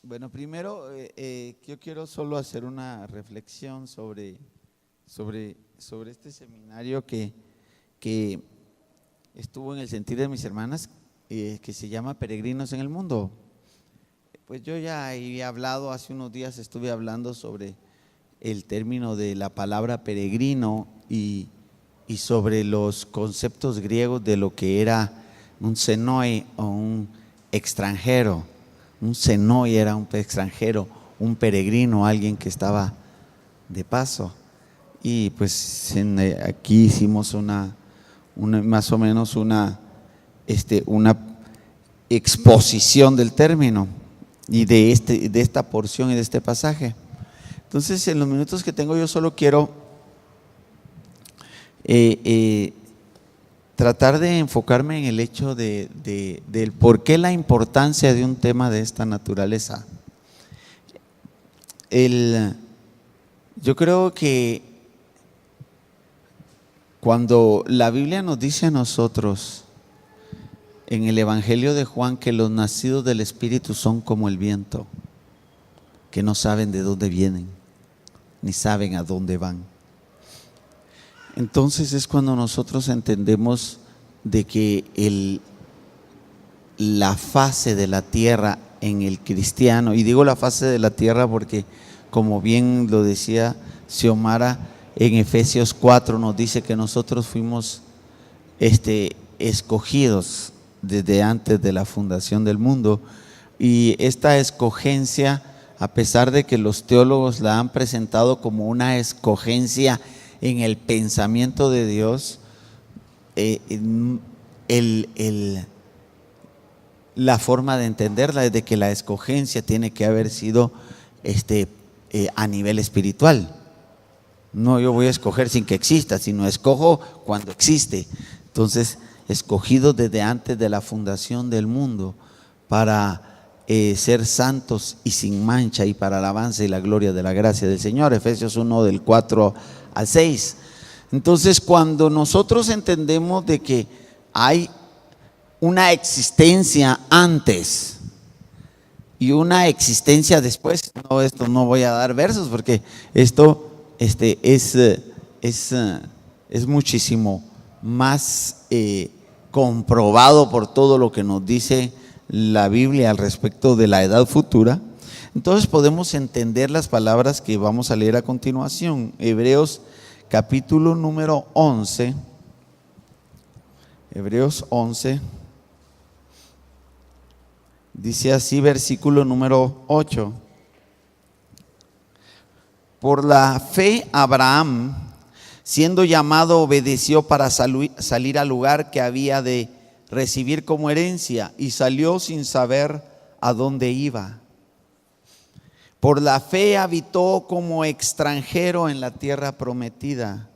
Bueno, primero yo quiero solo hacer una reflexión sobre este seminario que estuvo en el sentir de mis hermanas, que se llama Peregrinos en el Mundo. Pues yo ya había hablado, hace unos días estuve hablando sobre el término de la palabra peregrino y sobre los conceptos griegos de lo que era un xenoi o un extranjero. Un xenoi era un extranjero, un peregrino, alguien que estaba de paso. Y pues aquí hicimos más o menos una exposición del término y de esta porción y de este pasaje. Entonces, en los minutos que tengo yo solo quiero tratar de enfocarme en el hecho del por qué la importancia de un tema de esta naturaleza. Yo creo que cuando la Biblia nos dice a nosotros en el Evangelio de Juan que los nacidos del Espíritu son como el viento, que no saben de dónde vienen, ni saben a dónde van. Entonces es cuando nosotros entendemos de que la fase de la tierra en el cristiano, y digo la fase de la tierra porque como bien lo decía Xiomara, en Efesios 4 nos dice que nosotros fuimos escogidos desde antes de la fundación del mundo, y esta escogencia, a pesar de que los teólogos la han presentado como una escogencia en el pensamiento de Dios, la forma de entenderla es de que la escogencia tiene que haber sido a nivel espiritual. No yo voy a escoger sin que exista, sino escojo cuando existe. Entonces, escogidos desde antes de la fundación del mundo para ser santos y sin mancha y para alabanza y la gloria de la gracia del Señor. Efesios 1 del 4 al 6. Entonces, cuando nosotros entendemos de que hay una existencia antes y una existencia después, esto no voy a dar versos porque esto es muchísimo más comprobado por todo lo que nos dice la Biblia al respecto de la edad futura. Entonces podemos entender las palabras que vamos a leer a continuación. Hebreos capítulo número 11. Hebreos 11. Dice así, versículo número 8. Por la fe Abraham, siendo llamado, obedeció para salir al lugar que había de recibir como herencia, y salió sin saber a dónde iba. Por la fe habitó como extranjero en la tierra prometida,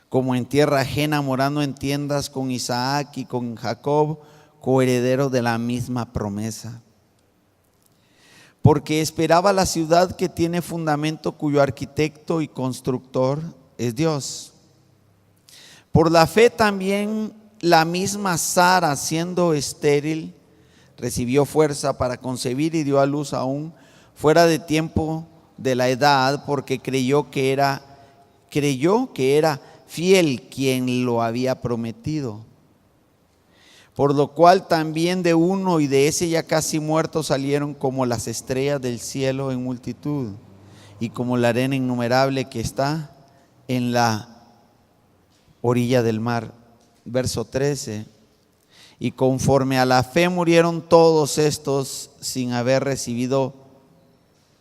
como en tierra ajena, morando en tiendas con Isaac y con Jacob, coherederos de la misma promesa. Porque esperaba la ciudad que tiene fundamento, cuyo arquitecto y constructor es Dios. Por la fe también la misma Sara, siendo estéril, recibió fuerza para concebir y dio a luz aún fuera de tiempo de la edad, porque creyó que era fiel quien lo había prometido. Por lo cual también de uno y de ese ya casi muerto salieron como las estrellas del cielo en multitud, y como la arena innumerable que está en la orilla del mar. Verso 13. Y conforme a la fe murieron todos estos sin haber recibido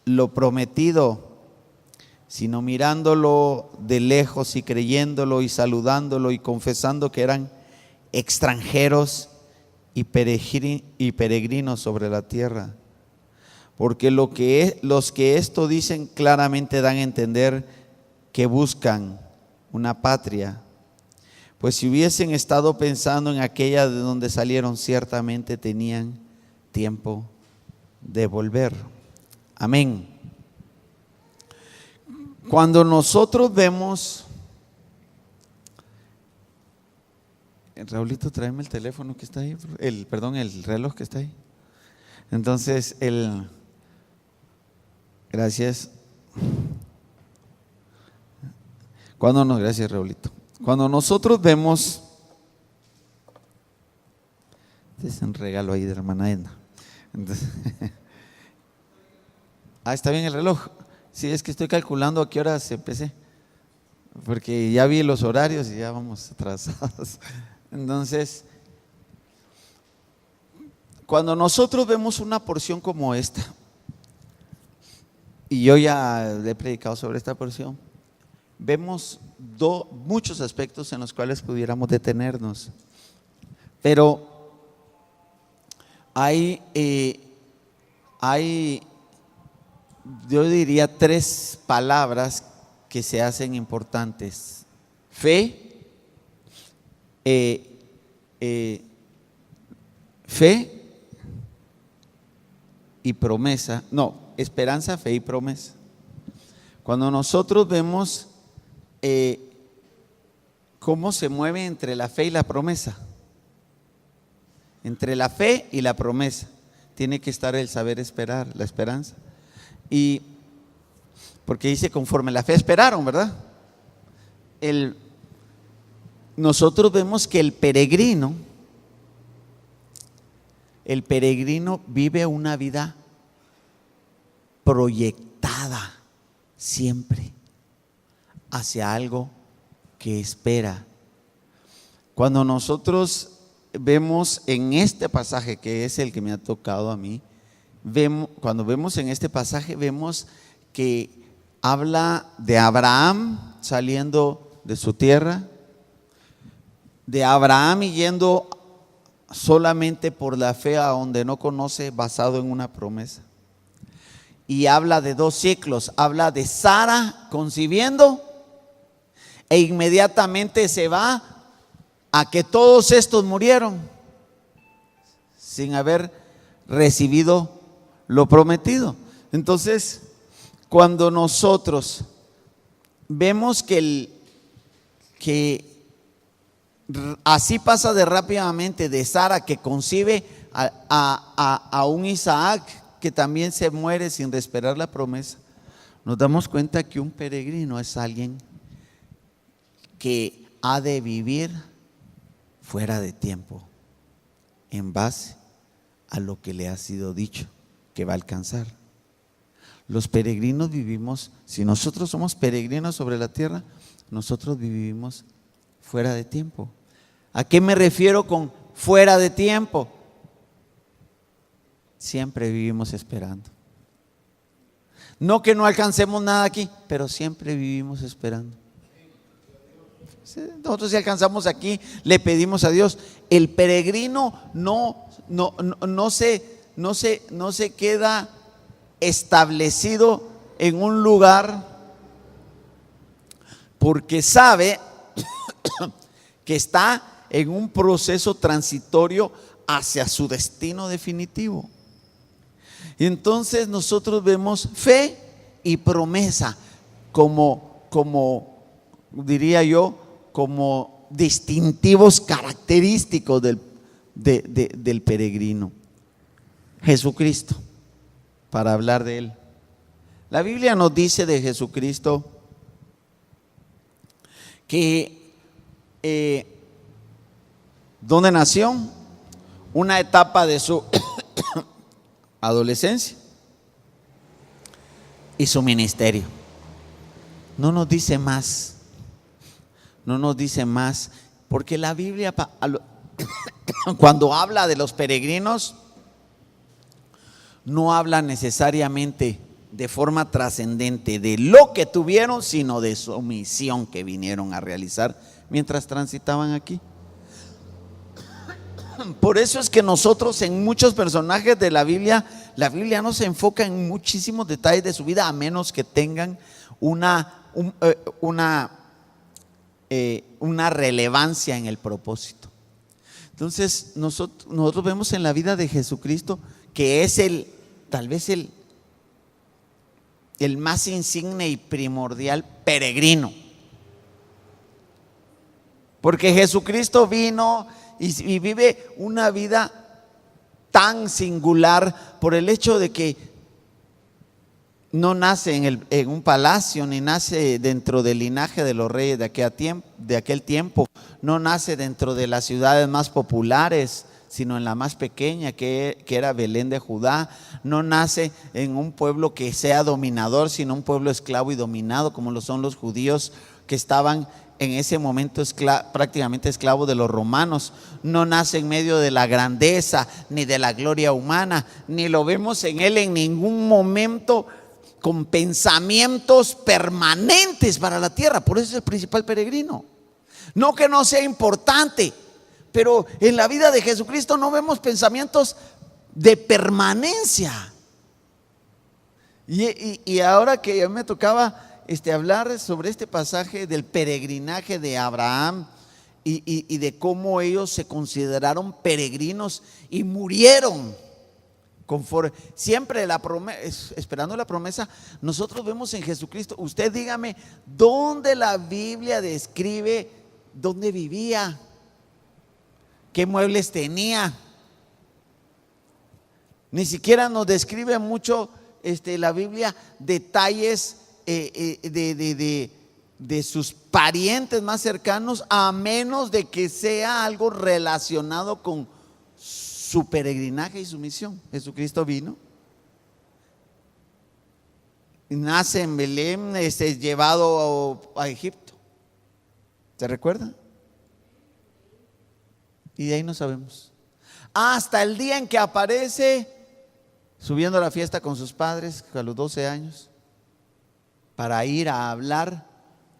lo prometido, sino mirándolo de lejos y creyéndolo y saludándolo y confesando que eran extranjeros y peregrinos sobre la tierra. Porque los que esto dicen claramente dan a entender que buscan una patria. Pues si hubiesen estado pensando en aquella de donde salieron, ciertamente tenían tiempo de volver. Amén. Cuando nosotros vemos, Raulito, tráeme el teléfono que está ahí, el reloj que está ahí. Entonces, Gracias. Gracias, Raulito. Cuando nosotros vemos, este es un regalo ahí de la hermana Edna. Entonces, está bien el reloj. Sí, es que estoy calculando a qué horas empecé, porque ya vi los horarios y ya vamos atrasados. Entonces, cuando nosotros vemos una porción como esta, y yo ya le he predicado sobre esta porción, vemos muchos aspectos en los cuales pudiéramos detenernos, pero hay yo diría 3 palabras que se hacen importantes: fe, fe y promesa. No, esperanza, fe y promesa. Cuando nosotros vemos cómo se mueve entre la fe y la promesa, entre la fe y la promesa, tiene que estar el saber esperar, la esperanza. Y porque dice conforme la fe esperaron, ¿verdad? Nosotros vemos que el peregrino vive una vida proyectada siempre hacia algo que espera. Cuando nosotros vemos en este pasaje, que es el que me ha tocado a mí, cuando vemos en este pasaje, vemos que habla de Abraham saliendo de su tierra, de Abraham yendo solamente por la fe a donde no conoce, basado en una promesa. Y habla de 2 ciclos, habla de Sara concibiendo e inmediatamente se va a que todos estos murieron sin haber recibido lo prometido. Entonces, cuando nosotros vemos que así pasa de rápidamente de Sara, que concibe a un Isaac que también se muere sin esperar la promesa, nos damos cuenta que un peregrino es alguien que ha de vivir fuera de tiempo, en base a lo que le ha sido dicho que va a alcanzar. Los peregrinos vivimos, si nosotros somos peregrinos sobre la tierra, nosotros vivimos fuera de tiempo. ¿A qué me refiero con fuera de tiempo? Siempre vivimos esperando. No que no alcancemos nada aquí, pero siempre vivimos esperando. Nosotros, si alcanzamos aquí, le pedimos a Dios. El peregrino no se queda establecido en un lugar, porque sabe que está en un proceso transitorio hacia su destino definitivo. Entonces nosotros vemos fe y promesa como diría yo, como distintivos característicos del peregrino. Jesucristo, para hablar de él. La Biblia nos dice de Jesucristo que ¿dónde nació? Una etapa de su adolescencia y su ministerio. No nos dice más, porque la Biblia cuando habla de los peregrinos no habla necesariamente de forma trascendente de lo que tuvieron, sino de su misión que vinieron a realizar mientras transitaban aquí. Por eso es que nosotros, en muchos personajes de la Biblia no se enfoca en muchísimos detalles de su vida, a menos que tengan una relevancia en el propósito. Entonces nosotros vemos en la vida de Jesucristo que es tal vez el más insigne y primordial peregrino, porque Jesucristo vino y vive una vida tan singular por el hecho de que no nace en un palacio, ni nace dentro del linaje de los reyes de aquel tiempo, no nace dentro de las ciudades más populares, sino en la más pequeña, que era Belén de Judá. No nace en un pueblo que sea dominador, sino un pueblo esclavo y dominado, como lo son los judíos, que estaban en ese momento prácticamente esclavos de los romanos. No nace en medio de la grandeza ni de la gloria humana, ni lo vemos en él en ningún momento con pensamientos permanentes para la tierra. Por eso es el principal peregrino. No que no sea importante, pero en la vida de Jesucristo no vemos pensamientos de permanencia. Y ahora que ya me tocaba hablar sobre este pasaje del peregrinaje de Abraham y de cómo ellos se consideraron peregrinos y murieron siempre esperando la promesa. Nosotros vemos en Jesucristo. Usted dígame, ¿dónde la Biblia describe dónde vivía? ¿Qué muebles tenía? Ni siquiera nos describe mucho la Biblia detalles de sus parientes más cercanos, a menos de que sea algo relacionado con su peregrinaje y su misión. Jesucristo vino, nace en Belén, es llevado a Egipto. ¿Se recuerda? Y de ahí no sabemos. Hasta el día en que aparece subiendo a la fiesta con sus padres a los 12 años para ir a hablar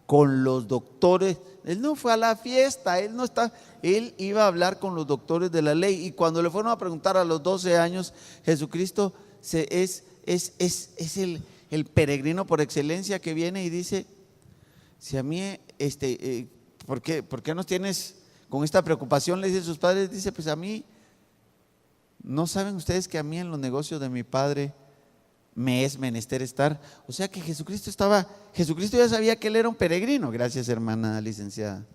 con los doctores. Él no fue a la fiesta, él iba a hablar con los doctores de la ley. Y cuando le fueron a preguntar a los 12 años, Jesucristo es el peregrino por excelencia, que viene y dice: si a mí, ¿por qué nos tienes con esta preocupación? Le dice a sus padres, dice: pues a mí, ¿no saben ustedes que a mí en los negocios de mi padre me es menester estar? O sea que Jesucristo ya sabía que él era un peregrino. Gracias, hermana licenciada.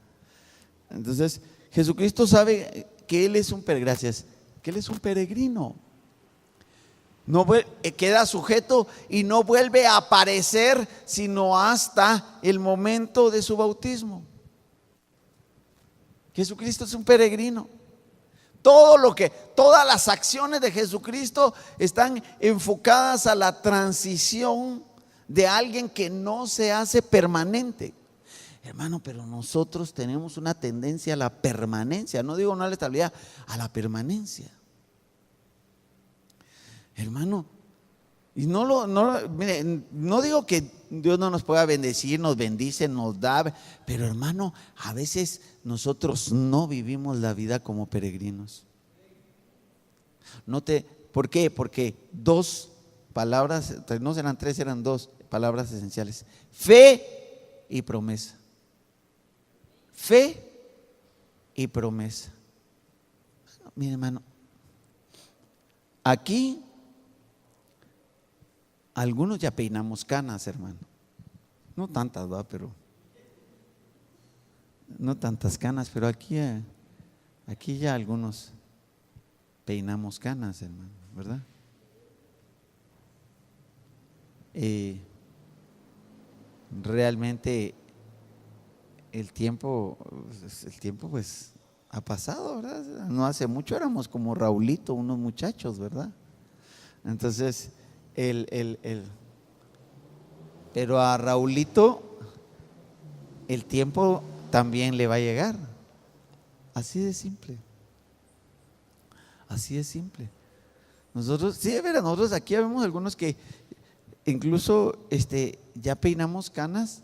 Entonces Jesucristo sabe que él es un peregrino. No queda sujeto y no vuelve a aparecer sino hasta el momento de su bautismo. Jesucristo es un peregrino. Todas las acciones de Jesucristo están enfocadas a la transición de alguien que no se hace permanente. Hermano, pero nosotros tenemos una tendencia a la permanencia. No digo no a la estabilidad, a la permanencia. Hermano, y mire, no digo que Dios no nos pueda bendecir, nos bendice, nos da, pero hermano, a veces nosotros no vivimos la vida como peregrinos. ¿Por qué? Porque dos palabras, no eran tres, eran dos palabras esenciales: fe y promesa. Fe y promesa. Mire, hermano, aquí algunos ya peinamos canas, hermano. No tantas, ¿verdad? Pero no tantas canas, pero aquí ya algunos peinamos canas, hermano, ¿verdad? Realmente el tiempo pues ha pasado, ¿verdad? No hace mucho éramos como Raulito, unos muchachos, ¿verdad? Entonces pero a Raulito el tiempo también le va a llegar. Así de simple. Así de simple. Nosotros, sí, de veras, nosotros aquí vemos algunos que incluso ya peinamos canas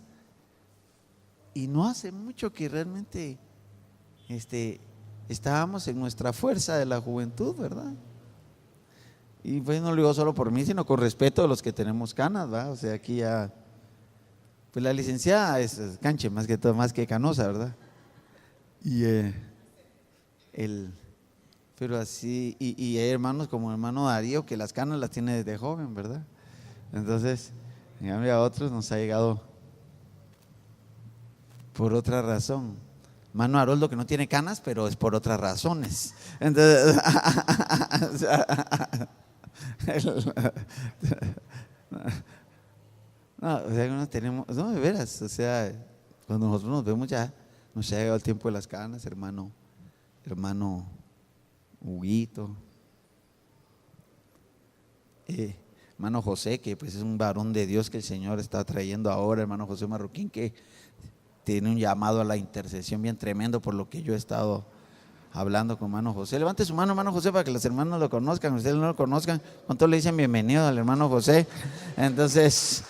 y no hace mucho que realmente estábamos en nuestra fuerza de la juventud, ¿verdad? Y pues no lo digo solo por mí, sino con respeto a los que tenemos canas, ¿verdad? O sea, aquí ya, pues la licenciada es canche más que todo, más que canosa, ¿verdad? Y pero así, y hay hermanos como el hermano Darío, que las canas las tiene desde joven, ¿verdad? Entonces, en cambio a otros nos ha llegado por otra razón. Hermano Haroldo, que no tiene canas, pero es por otras razones. Entonces, No, o sea, no tenemos, no, de veras, o sea, cuando nosotros nos vemos ya, nos ha llegado el tiempo de las canas, hermano Huguito, hermano José, que pues es un varón de Dios que el Señor está trayendo ahora, hermano José Marroquín, que tiene un llamado a la intercesión bien tremendo por lo que yo he estado hablando con hermano José. Levante su mano, hermano José, para que los hermanos lo conozcan. Ustedes no lo conozcan, ¿cuánto le dicen bienvenido al hermano José? Entonces,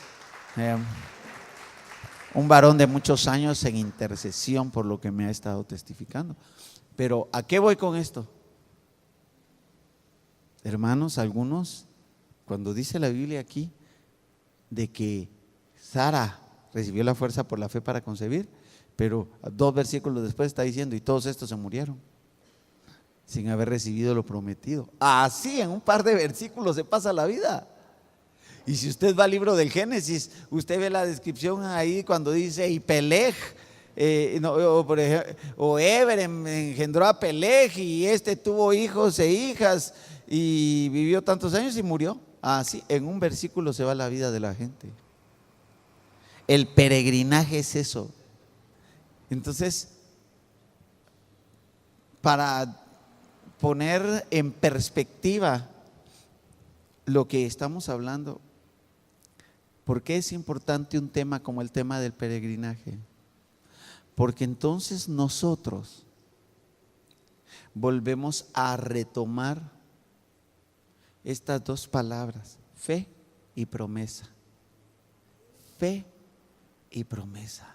un varón de muchos años en intercesión por lo que me ha estado testificando. Pero ¿a qué voy con esto? Hermanos, algunos, cuando dice la Biblia aquí de que Sara recibió la fuerza por la fe para concebir, pero 2 versículos después está diciendo, y todos estos se murieron sin haber recibido lo prometido. Así en un par de versículos se pasa la vida. Y si usted va al libro del Génesis, usted ve la descripción ahí cuando dice, y Peleg, o Eber engendró a Peleg, y este tuvo hijos e hijas, y vivió tantos años y murió. Así, en un versículo se va la vida de la gente. El peregrinaje es eso. Entonces, para poner en perspectiva lo que estamos hablando, ¿por qué es importante un tema como el tema del peregrinaje? Porque entonces nosotros volvemos a retomar estas dos palabras, fe y promesa. Fe y promesa.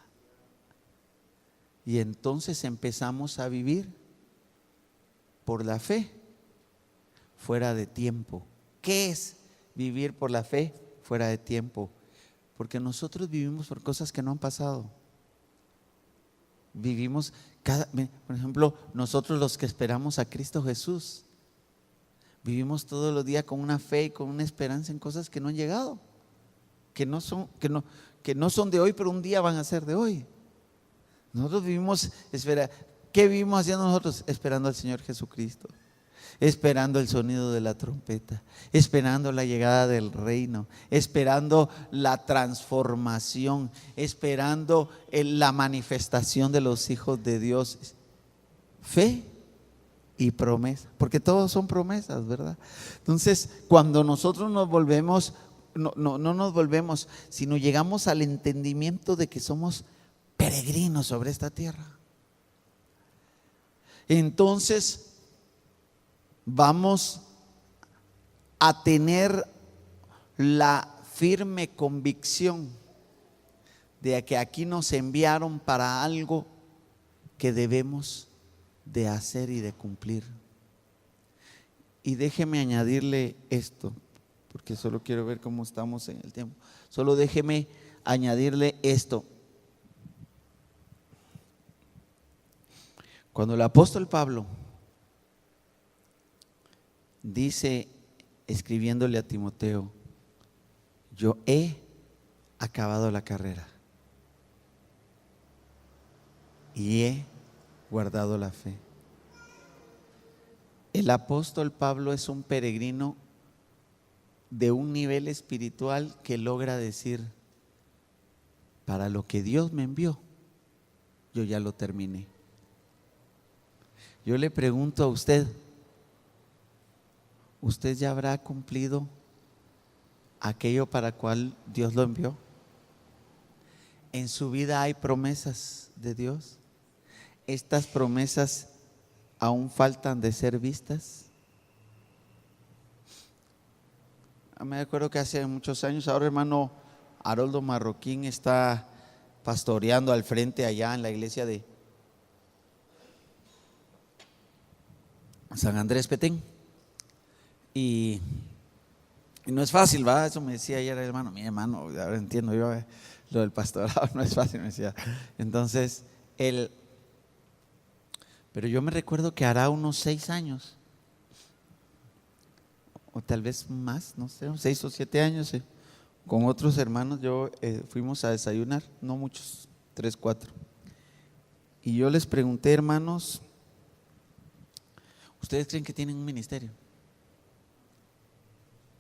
Y entonces empezamos a vivir por la fe fuera de tiempo. ¿Qué es vivir por la fe fuera de tiempo? Porque nosotros vivimos por cosas que no han pasado. Vivimos por ejemplo, nosotros los que esperamos a Cristo Jesús, vivimos todos los días con una fe y con una esperanza en cosas que no han llegado, que no son de hoy, pero un día van a ser de hoy. Nosotros vivimos, ¿qué vivimos haciendo nosotros? Esperando al Señor Jesucristo, esperando el sonido de la trompeta, esperando la llegada del reino, esperando la transformación, esperando la manifestación de los hijos de Dios. Fe y promesa, porque todos son promesas, ¿verdad? Entonces, cuando nosotros nos volvemos, no nos volvemos, sino llegamos al entendimiento de que somos peregrinos sobre esta tierra, entonces vamos a tener la firme convicción de que aquí nos enviaron para algo que debemos de hacer y de cumplir. Y déjeme añadirle esto, porque solo quiero ver cómo estamos en el tiempo. Solo déjeme añadirle esto. Cuando el apóstol Pablo dice, escribiéndole a Timoteo, yo he acabado la carrera y he guardado la fe. El apóstol Pablo es un peregrino de un nivel espiritual que logra decir, para lo que Dios me envió, yo ya lo terminé. Yo le pregunto a usted, ¿usted ya habrá cumplido aquello para cual Dios lo envió? En su vida hay promesas de Dios. Estas promesas aún faltan de ser vistas. Me acuerdo que hace muchos años, ahora hermano Haroldo Marroquín está pastoreando al frente allá en la iglesia de San Andrés Petén, y no es fácil, ¿va? Eso me decía ayer el hermano, mi hermano, ahora entiendo yo lo del pastorado, no es fácil, me decía. Entonces, pero yo me recuerdo que hará unos 6 años, o tal vez más, no sé, 6 o 7 años, con otros hermanos, fuimos a desayunar, no muchos, 3, 4. Y yo les pregunté, hermanos, ¿ustedes creen que tienen un ministerio?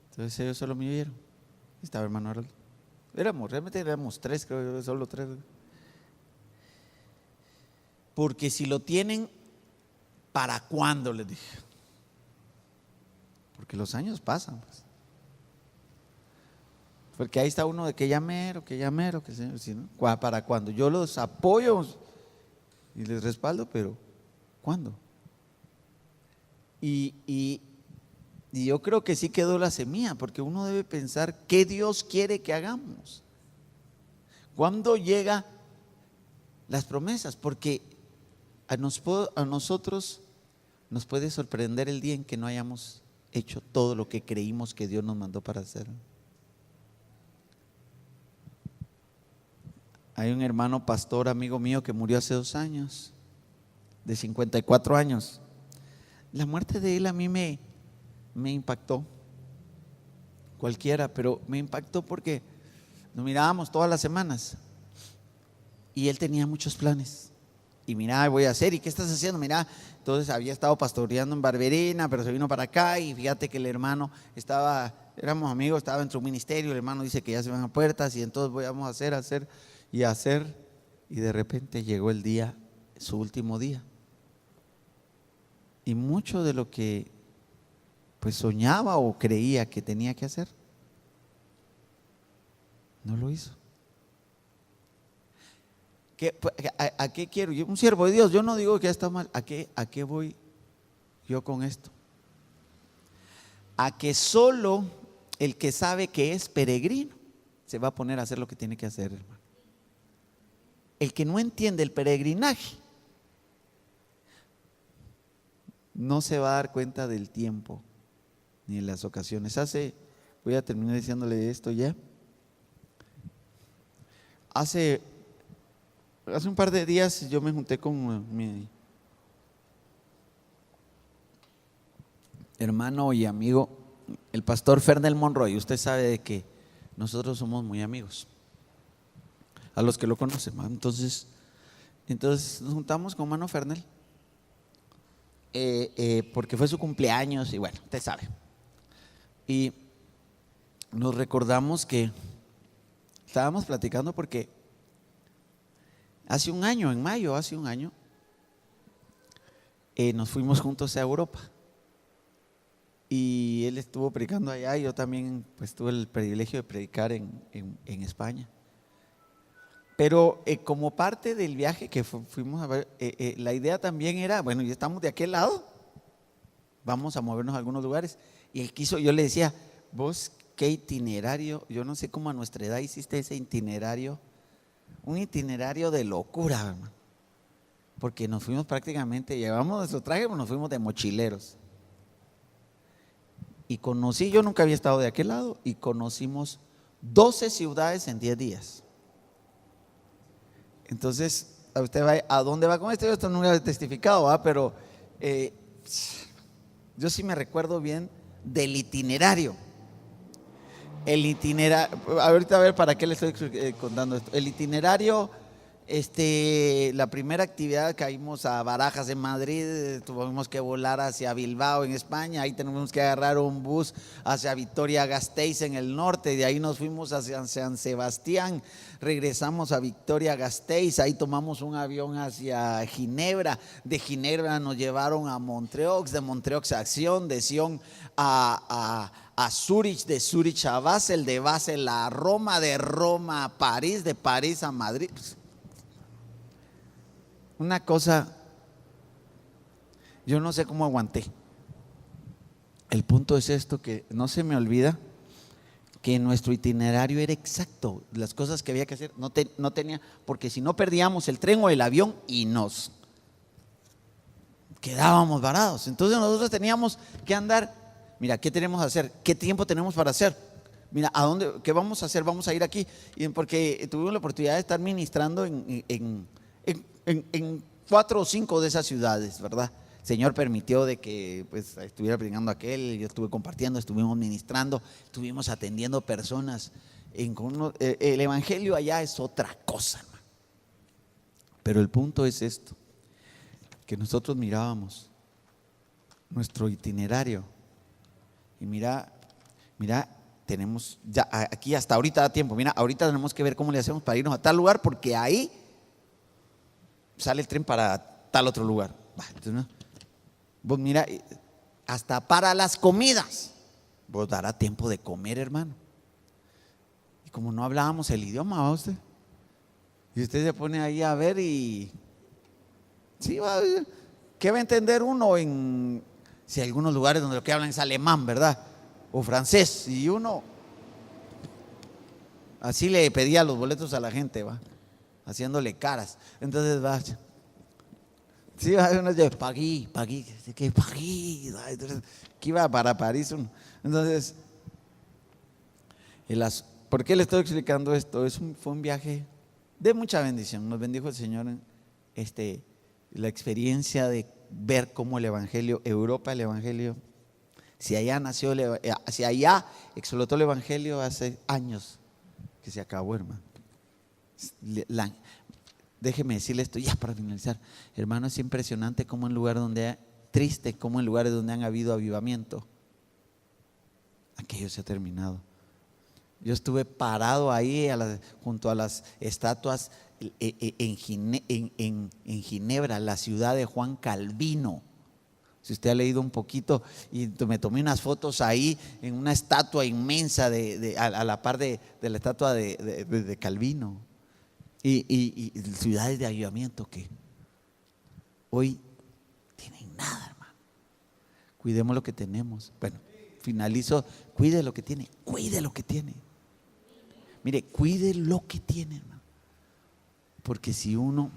Entonces ellos solo me oyeron. Estaba hermano Haroldo. Realmente éramos 3, creo yo, solo 3. Porque si lo tienen, ¿para cuándo? Les dije. Porque los años pasan, pues. Porque ahí está uno de que llamero, que si no, ¿para cuándo? Yo los apoyo y les respaldo, pero ¿cuándo? Y yo creo que sí quedó la semilla, porque uno debe pensar qué Dios quiere que hagamos. ¿Cuándo llegan las promesas? Porque a nosotros nos puede sorprender el día en que no hayamos hecho todo lo que creímos que Dios nos mandó para hacer. Hay un hermano pastor, amigo mío, que murió hace 2 años, de 54 años. La muerte de él a mí me impactó. Cualquiera, pero me impactó porque nos mirábamos todas las semanas y él tenía muchos planes. Y mira, voy a hacer, ¿y qué estás haciendo? Mira, entonces había estado pastoreando en Barberena, pero se vino para acá y fíjate que el hermano éramos amigos, estaba en su ministerio, el hermano dice que ya se van a puertas y entonces vamos a hacer y de repente llegó el día, su último día. Y mucho de lo que pues soñaba o creía que tenía que hacer, no lo hizo. ¿A qué quiero? Yo, un siervo de Dios, yo no digo que está mal. ¿A qué voy yo con esto? A que solo el que sabe que es peregrino se va a poner a hacer lo que tiene que hacer, hermano. El que no entiende el peregrinaje no se va a dar cuenta del tiempo ni de las ocasiones. Voy a terminar diciéndole esto ya. Hace un par de días yo me junté con mi hermano y amigo, el pastor Fernel Monroy. Usted sabe de que nosotros somos muy amigos, a los que lo conocen. Entonces nos juntamos con hermano Fernel porque fue su cumpleaños y bueno, usted sabe. Y nos recordamos que estábamos platicando porque hace un año, en mayo, nos fuimos juntos a Europa y él estuvo predicando allá y yo también pues tuve el privilegio de predicar en España. Pero como parte del viaje que fuimos a ver, la idea también era, bueno, ya estamos de aquel lado, vamos a movernos a algunos lugares. Y él yo le decía, vos qué itinerario, yo no sé cómo a nuestra edad hiciste ese itinerario, un itinerario de locura, hermano. Porque nos fuimos prácticamente, llevamos nuestro traje, pero nos fuimos de mochileros. Y yo nunca había estado de aquel lado, y conocimos 12 ciudades en 10 días. Entonces, usted va, ¿a dónde va con esto? Yo esto nunca he testificado, pero yo sí me recuerdo bien del itinerario. Ahorita a ver para qué le estoy contando esto. El itinerario, la primera actividad caímos a Barajas en Madrid, tuvimos que volar hacia Bilbao en España, ahí tenemos que agarrar un bus hacia Vitoria-Gasteiz en el norte, de ahí nos fuimos hacia San Sebastián, regresamos a Vitoria-Gasteiz, ahí tomamos un avión hacia Ginebra, de Ginebra nos llevaron a Montreux, de Montreux a Acción, de Sion a Zurich, de Zurich a Basel, de Basel a Roma, de Roma a París, de París a Madrid. Una cosa, yo no sé cómo aguanté. El punto es esto, que no se me olvida que nuestro itinerario era exacto, las cosas que había que hacer, no tenía, porque si no perdíamos el tren o el avión y nos quedábamos varados. Entonces nosotros teníamos que andar, mira, ¿qué tenemos que hacer? ¿Qué tiempo tenemos para hacer? Mira, ¿qué vamos a hacer? Vamos a ir aquí, porque tuvimos la oportunidad de estar ministrando en 4 o 5 de esas ciudades, ¿verdad? El Señor permitió de que pues estuviera predicando aquel, yo estuve compartiendo, estuvimos ministrando, estuvimos atendiendo personas. El evangelio allá es otra cosa, hermano. Pero el punto es esto, que nosotros mirábamos nuestro itinerario y mira, tenemos, ya aquí hasta ahorita da tiempo. Mira, ahorita tenemos que ver cómo le hacemos para irnos a tal lugar, porque ahí sale el tren para tal otro lugar. Entonces, ¿no? Vos mira, hasta para las comidas, vos dará tiempo de comer, hermano. Y como no hablábamos el idioma, ¿va usted? Y usted se pone ahí a ver y sí, ¿qué va a entender uno en, si hay algunos lugares donde lo que hablan es alemán, ¿verdad? O francés, y uno así le pedía los boletos a la gente, va, haciéndole caras. Entonces va, sí, va, uno dice, Pagui, ¿qué Pagui? Entonces, que iba para París uno. Entonces, ¿por qué le estoy explicando esto? Fue un viaje de mucha bendición. Nos bendijo el Señor la experiencia de ver cómo el Evangelio, Europa, el Evangelio, si allá explotó el Evangelio hace años que se acabó, hermano. Déjeme decirle esto ya para finalizar, hermano, es impresionante cómo en lugares triste, cómo en lugares donde han habido avivamiento, aquello se ha terminado. Yo estuve parado ahí junto a las estatuas en Ginebra, la ciudad de Juan Calvino. Si usted ha leído un poquito, y me tomé unas fotos ahí en una estatua inmensa a la par de la estatua de Calvino. Y ciudades de avivamiento que hoy tienen nada, hermano. Cuidemos lo que tenemos. Bueno, finalizo. Cuide lo que tiene. Mire, cuide lo que tiene, hermano. Porque si uno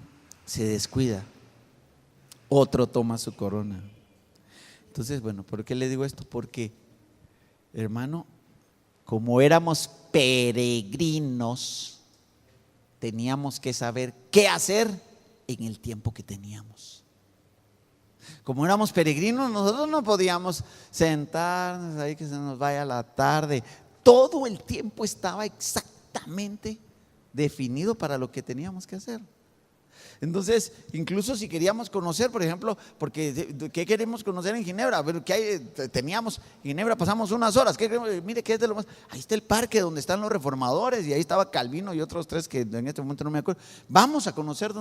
se descuida, otro toma su corona. Entonces, bueno, ¿por qué le digo esto? Porque, hermano, como éramos peregrinos, teníamos que saber qué hacer en el tiempo que teníamos. Como éramos peregrinos, nosotros no podíamos sentarnos ahí que se nos vaya la tarde. Todo el tiempo estaba exactamente definido para lo que teníamos que hacer. Entonces, incluso si queríamos conocer, por ejemplo, porque ¿qué queremos conocer en Ginebra? ¿Qué teníamos en Ginebra? Pasamos unas horas. Mire, ¿qué es de lo más? Ahí está el parque donde están los reformadores, y ahí estaba Calvino y otros tres que en este momento no me acuerdo. Vamos a conocer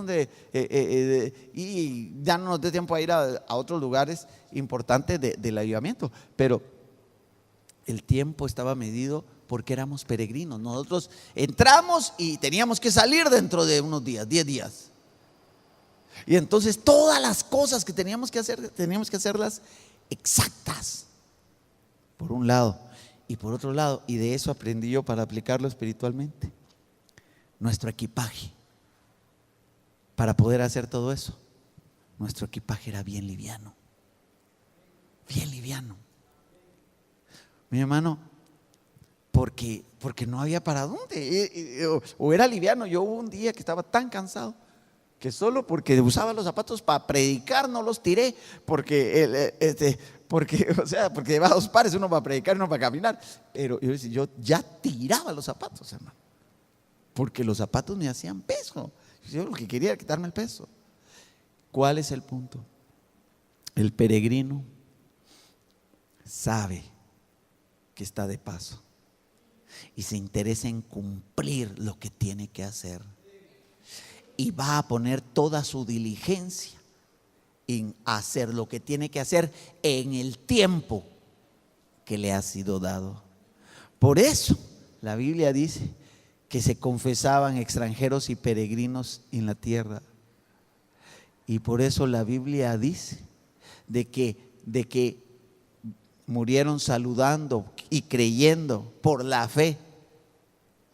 y ya no nos dé tiempo a ir a otros lugares importantes del avivamiento, pero el tiempo estaba medido porque éramos peregrinos. Nosotros entramos y teníamos que salir dentro de unos días, 10 días. Y entonces todas las cosas que teníamos que hacerlas exactas, por un lado. Y por otro lado, y de eso aprendí yo para aplicarlo espiritualmente, nuestro equipaje. Para poder hacer todo eso, nuestro equipaje era bien liviano. Bien liviano. Mi hermano, porque no había para dónde. O era liviano. Yo hubo un día que estaba tan cansado que solo porque usaba los zapatos para predicar no los tiré, porque llevaba 2 pares, uno para predicar y uno para caminar. Pero yo ya tiraba los zapatos, hermano, porque los zapatos me hacían peso. Yo lo que quería era quitarme el peso. ¿Cuál es el punto? El peregrino sabe que está de paso y se interesa en cumplir lo que tiene que hacer. Y va a poner toda su diligencia en hacer lo que tiene que hacer en el tiempo que le ha sido dado. Por eso la Biblia dice que se confesaban extranjeros y peregrinos en la tierra. Y por eso la Biblia dice de que murieron saludando y creyendo por la fe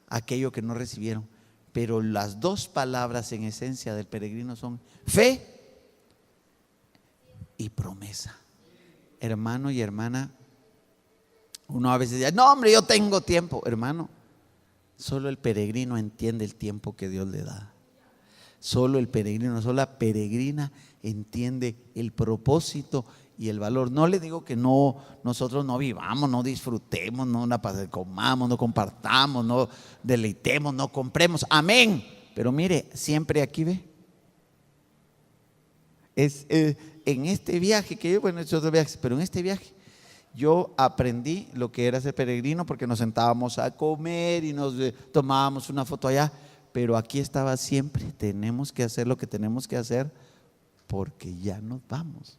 aquello que no recibieron. Pero las 2 palabras en esencia del peregrino son fe y promesa. Hermano y hermana, uno a veces dice, no hombre, yo tengo tiempo. Hermano, solo el peregrino entiende el tiempo que Dios le da. Solo el peregrino, solo la peregrina entiende el propósito y el valor. No le digo que nosotros no vivamos, no disfrutemos, no comamos, no compartamos, no deleitemos, no compremos. Amén. Pero mire, siempre aquí ve. En este viaje que yo, bueno, he hecho otros viajes, pero en este viaje yo aprendí lo que era ser peregrino porque nos sentábamos a comer y nos tomábamos una foto allá, pero aquí estaba siempre, tenemos que hacer lo que tenemos que hacer porque ya nos vamos.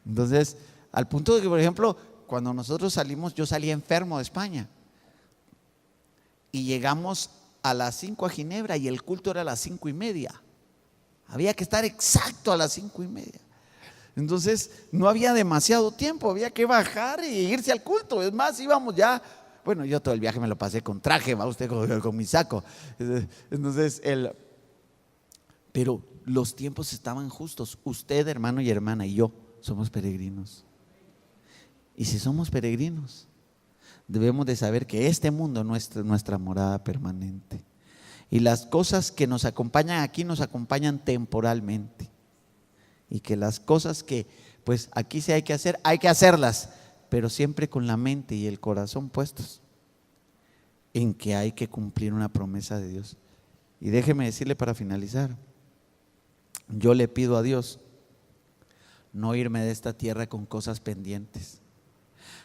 Entonces, al punto de que, por ejemplo, cuando nosotros salimos, yo salí enfermo de España y llegamos a las 5 a Ginebra y el culto era a las 5:30. Había que estar exacto a las 5:30. Entonces no había demasiado tiempo, había que bajar y irse al culto. Es más, íbamos ya, bueno, yo todo el viaje me lo pasé con traje, va usted con mi saco. Entonces, pero los tiempos estaban justos. Usted, hermano y hermana, y yo somos peregrinos. Y si somos peregrinos, debemos de saber que este mundo no es nuestra morada permanente. Y las cosas que nos acompañan aquí nos acompañan temporalmente. Y que las cosas que pues aquí sí hay que hacerlas, pero siempre con la mente y el corazón puestos en que hay que cumplir una promesa de Dios. Y déjeme decirle para finalizar, yo le pido a Dios no irme de esta tierra con cosas pendientes.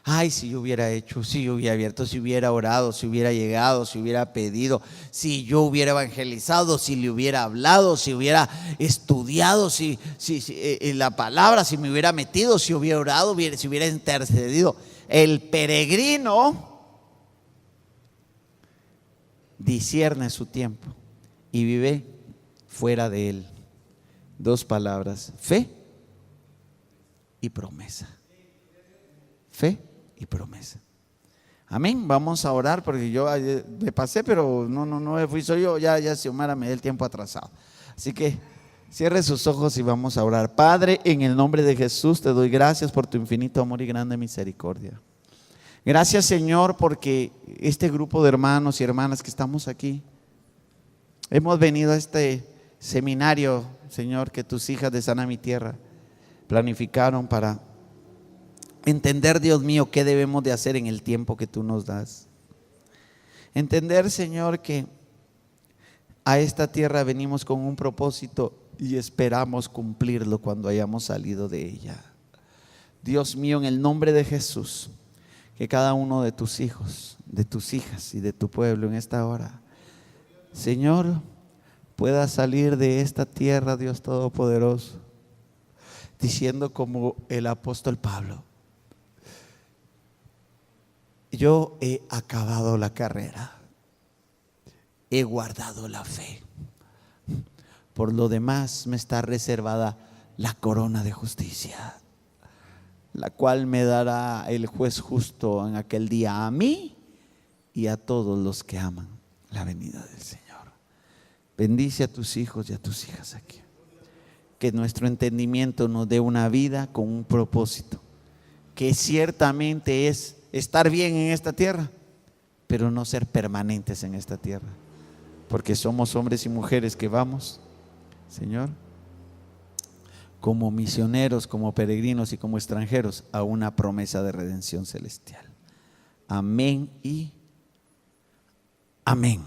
Ay, si yo hubiera hecho, si yo hubiera abierto, si hubiera orado, si hubiera llegado, si hubiera pedido, si yo hubiera evangelizado, si le hubiera hablado, si hubiera estudiado, si la palabra, si me hubiera metido, si hubiera orado, si hubiera intercedido. El peregrino discierne su tiempo y vive fuera de él. 2 palabras: fe y promesa. Fe y promesa. Amén. Vamos a orar porque yo me pasé, pero no fui yo, ya Xiomara me dio el tiempo atrasado. Así que cierre sus ojos y vamos a orar. Padre, en el nombre de Jesús te doy gracias por tu infinito amor y grande misericordia. Gracias, Señor, porque este grupo de hermanos y hermanas que estamos aquí, hemos venido a este seminario, Señor, que tus hijas de Sana Mi Tierra planificaron para entender, Dios mío, qué debemos de hacer en el tiempo que tú nos das. Entender, Señor, que a esta tierra venimos con un propósito y esperamos cumplirlo cuando hayamos salido de ella. Dios mío, en el nombre de Jesús, que cada uno de tus hijos, de tus hijas y de tu pueblo en esta hora, Señor, pueda salir de esta tierra, Dios Todopoderoso, diciendo como el apóstol Pablo: yo he acabado la carrera, he guardado la fe, por lo demás me está reservada la corona de justicia, la cual me dará el juez justo en aquel día a mí y a todos los que aman la venida del Señor. Bendice a tus hijos y a tus hijas aquí. Que nuestro entendimiento nos dé una vida con un propósito, que ciertamente es estar bien en esta tierra, pero no ser permanentes en esta tierra, porque somos hombres y mujeres que vamos, Señor, como misioneros, como peregrinos y como extranjeros a una promesa de redención celestial. Amén y amén.